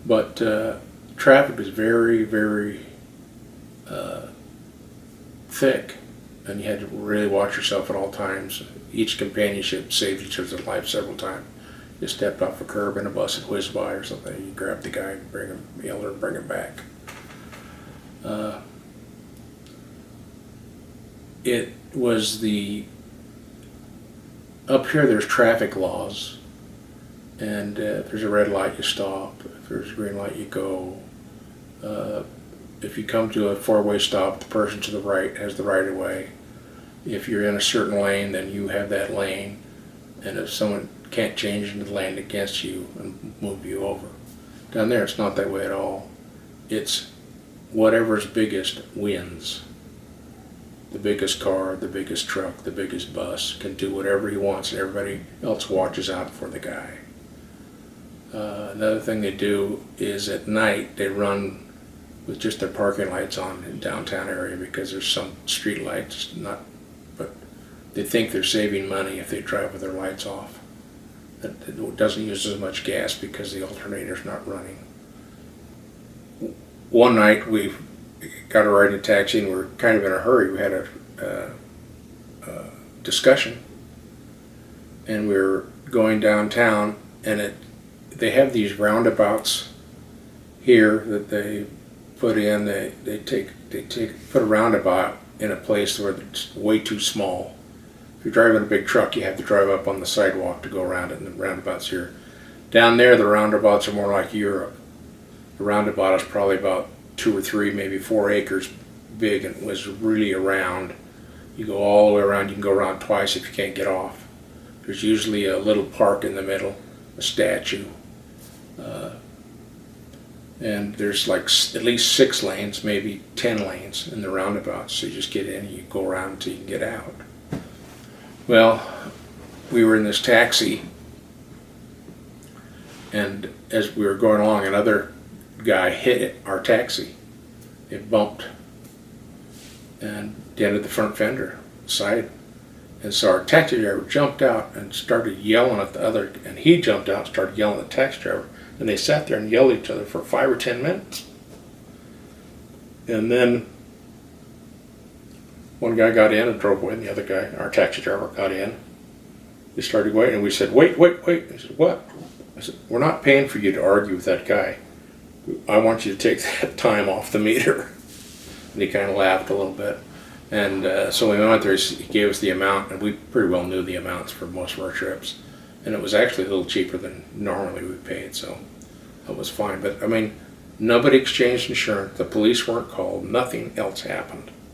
But traffic is very, very thick, and you had to really watch yourself at all times. Each companionship saved each other's life several times. You stepped off a curb and a bus had whizzed by or something. You grabbed the guy and bring him, yell and bring him back. It was the up here. There's traffic laws, and if there's a red light, you stop. If there's a green light, you go. If you come to a four-way stop, the person to the right has the right of way. If you're in a certain lane, then you have that lane, and if someone can't change into the lane against you and move you over. Down there, it's not that way at all. It's whatever's biggest wins. The biggest car, the biggest truck, the biggest bus can do whatever he wants, and everybody else watches out for the guy. Another thing they do is at night they run with just their parking lights on in downtown area because there's some street lights, but they think they're saving money if they drive with their lights off. It doesn't use as much gas because the alternator's not running. One night we got a ride in a taxi and we were kind of in a hurry. We had a discussion, and we were going downtown, and they have these roundabouts here that they put in. They put a roundabout in a place where it's way too small. If you're driving a big truck, you have to drive up on the sidewalk to go around it, and the roundabouts here. Down there, the roundabouts are more like Europe. The roundabout is probably about 2 or 3, maybe 4 acres big, and was really around. You go all the way around. You can go around twice if you can't get off. There's usually a little park in the middle, a statue, and there's like at least 6 lanes, maybe 10 lanes in the roundabout. So you just get in and you go around until you can get out. Well, we were in this taxi, and as we were going along, another guy hit our taxi. It bumped and dented the front fender side. And so our taxi driver jumped out and started yelling at the other, and he jumped out and started yelling at the taxi driver. And they sat there and yelled at each other for 5 or 10 minutes. And then one guy got in and drove away, and the other guy, our taxi driver, got in. They started waiting, and we said, wait. I said, what? I said, we're not paying for you to argue with that guy. I want you to take that time off the meter. And he kind of laughed a little bit. And so we went there, he gave us the amount, and we pretty well knew the amounts for most of our trips. And it was actually a little cheaper than normally we paid, so that was fine. But I mean, nobody exchanged insurance, the police weren't called, nothing else happened.